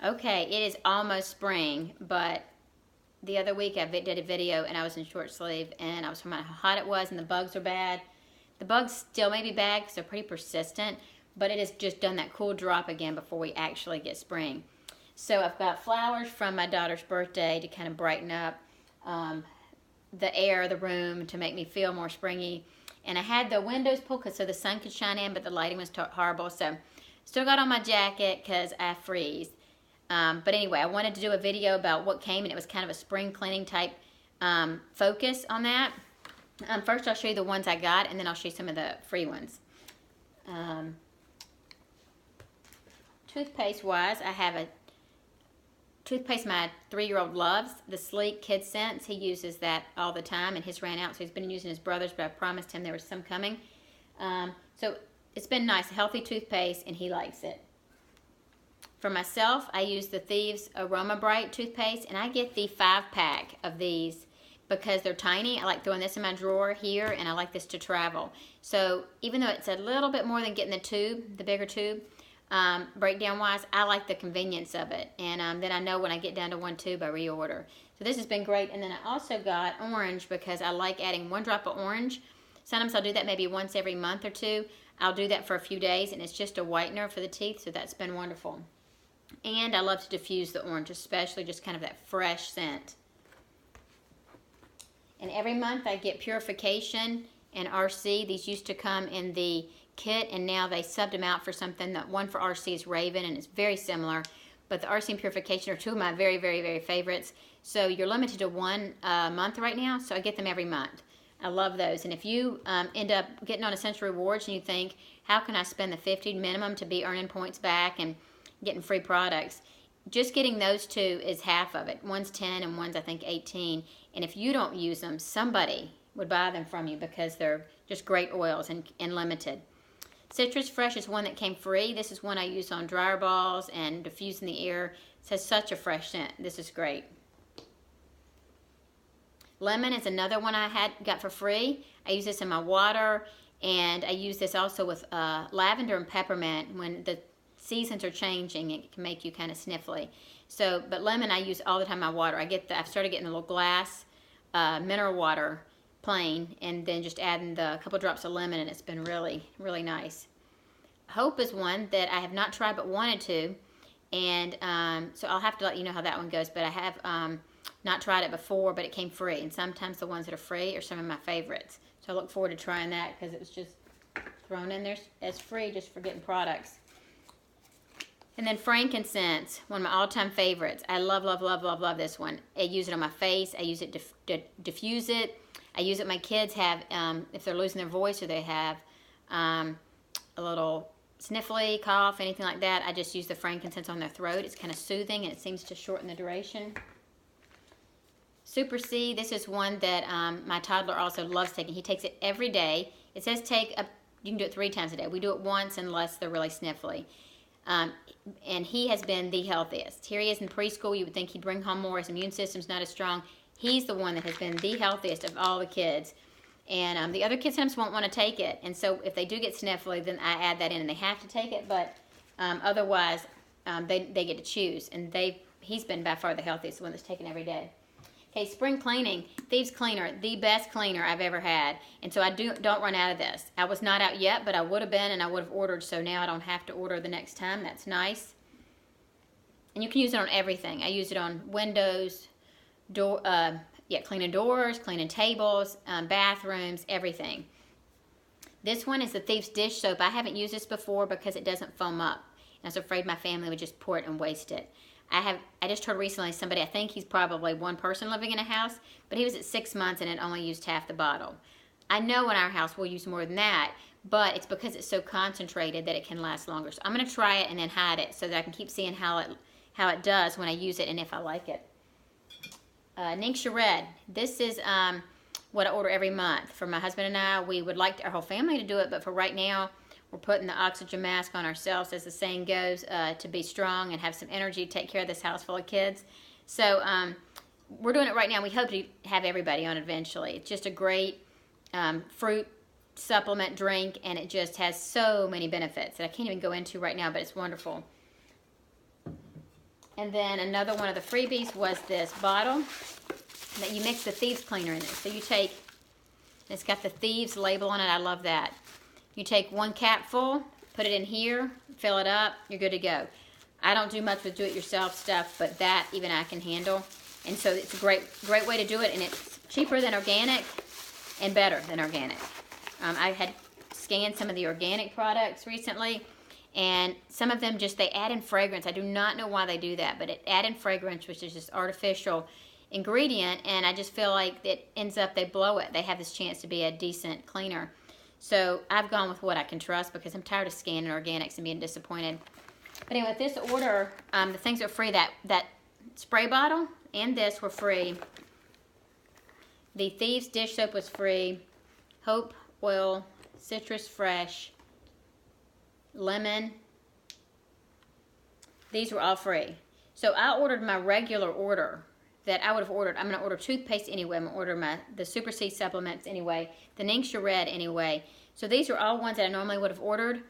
Okay, it is almost spring, but the other week I did a video and I was in short sleeve and I was talking about how hot it was and the bugs are bad. The bugs still may be bad because they're pretty persistent, but it has just done that cool drop again before we actually get spring. So I've got flowers from my daughter's birthday to kind of brighten up the air of the room to make me feel more springy. And I had the windows pulled so the sun could shine in, but the lighting was horrible. So still got on my jacket because I freeze. But anyway, I wanted to do a video about what came, and it was kind of a spring cleaning type focus on that. First, I'll show you the ones I got, and then I'll show you some of the free ones. Toothpaste-wise, I have a toothpaste my 3-year-old loves, the Sleek Kid Sense. He uses that all the time, and his ran out, so he's been using his brother's, but I promised him there was some coming. So it's been nice, healthy toothpaste, and he likes it. For myself, I use the Thieves Aroma Bright toothpaste, and I get the 5-pack of these because they're tiny. I like throwing this in my drawer here, and I like this to travel. So even though it's a little bit more than getting the tube, the bigger tube, breakdown-wise, I like the convenience of it. And then I know when I get down to 1 tube, I reorder. So this has been great. And then I also got orange because I like adding 1 drop of orange. Sometimes I'll do that maybe once every month or two. I'll do that for a few days, and it's just a whitener for the teeth, so that's been wonderful. And I love to diffuse the orange, especially just kind of that fresh scent. And every month I get Purification and RC. These used to come in the kit, and now they subbed them out for something. That one for RC is Raven, and it's very similar. But the RC and Purification are 2 of my very, very, very favorites. So you're limited to 1 month right now, so I get them every month. I love those. And if you end up getting on Essential Rewards and you think, how can I spend the $50 minimum to be earning points back and getting free products, just getting those 2 is half of it. One's 10 and one's I think 18. And if you don't use them, somebody would buy them from you because they're just great oils and limited. Citrus Fresh is one that came free. This is one I use on dryer balls and diffusing the air. It has such a fresh scent. This is great. Lemon is another one I got for free. I use this in my water, and I use this also with lavender and peppermint. When the seasons are changing, it can make you kind of sniffly. So, but lemon I use all the time in my water. I've started getting a little glass mineral water, plain, and then just adding the couple drops of lemon, and it's been really, really nice. Hope is one that I have not tried but wanted to, and so I'll have to let you know how that one goes. But I have not tried it before, but it came free, and sometimes the ones that are free are some of my favorites. So I look forward to trying that because it was just thrown in there as free just for getting products. And then frankincense, one of my all-time favorites. I love, love, love, love, love this one. I use it on my face. I use it to diffuse it. I use it, my kids have, if they're losing their voice or they have a little sniffly, cough, anything like that, I just use the frankincense on their throat. It's kind of soothing, and it seems to shorten the duration. Super C, this is one that my toddler also loves taking. He takes it every day. It says you can do it 3 times a day. We do it once unless they're really sniffly. And he has been the healthiest. Here he is in preschool. You would think he'd bring home more. His immune system's not as strong. He's the one that has been the healthiest of all the kids. And the other kids sometimes won't want to take it. And so if they do get sniffly, then I add that in, and they have to take it. But otherwise, they get to choose. And he's been by far the healthiest, the one that's taken every day. Okay, spring cleaning. Thieves Cleaner, the best cleaner I've ever had. And so I don't run out of this. I was not out yet, but I would have been, and I would have ordered. So now I don't have to order the next time. That's nice. And you can use it on everything. I use it on windows, cleaning doors, cleaning tables, bathrooms, everything. This one is the Thieves Dish Soap. I haven't used this before because it doesn't foam up. And I was afraid my family would just pour it and waste it. I just heard recently somebody, I think he's probably one person living in a house, but he was at 6 months and it only used half the bottle. I know in our house we'll use more than that, but it's because it's so concentrated that it can last longer. So I'm going to try it and then hide it so that I can keep seeing how it does when I use it and if I like it. Ningxia Red. This is what I order every month. For my husband and I, we would like our whole family to do it, but for right now, we're putting the oxygen mask on ourselves, as the saying goes, to be strong and have some energy to take care of this house full of kids. So we're doing it right now. We hope to have everybody on it eventually. It's just a great fruit supplement drink, and it just has so many benefits that I can't even go into right now, but it's wonderful. And then another one of the freebies was this bottle that you mix the Thieves Cleaner in it. So you take, it's got the Thieves label on it. I love that. You take 1 capful, put it in here, fill it up, you're good to go. I don't do much with do-it-yourself stuff, but that even I can handle. And so it's a great way to do it, and it's cheaper than organic and better than organic. I had scanned some of the organic products recently, and some of them just, they add in fragrance. I do not know why they do that, but it add in fragrance, which is just artificial ingredient, and I just feel like it ends up, they blow it. They have this chance to be a decent cleaner. So I've gone with what I can trust because I'm tired of scanning organics and being disappointed. But anyway, with this order, the things are free. That spray bottle and this were free. The Thieves dish soap was free. Hope Oil, Citrus Fresh, Lemon. These were all free. So I ordered my regular order that I would have ordered. I'm going to order toothpaste anyway. I'm going to order the Super C supplements anyway. The Ningxia Red anyway. So these are all ones that I normally would have ordered.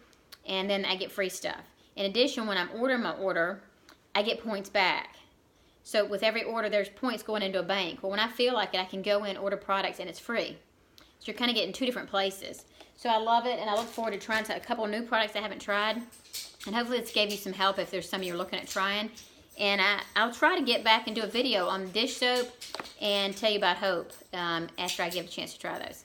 And then I get free stuff. In addition, when I'm ordering my order, I get points back. So with every order, there's points going into a bank. Well, when I feel like it, I can go in, order products, and it's free. So you're kind of getting 2 different places. So I love it, and I look forward to trying a couple of new products I haven't tried. And hopefully this gave you some help if there's some you're looking at trying. And I'll try to get back and do a video on dish soap and tell you about Hope after I give a chance to try those.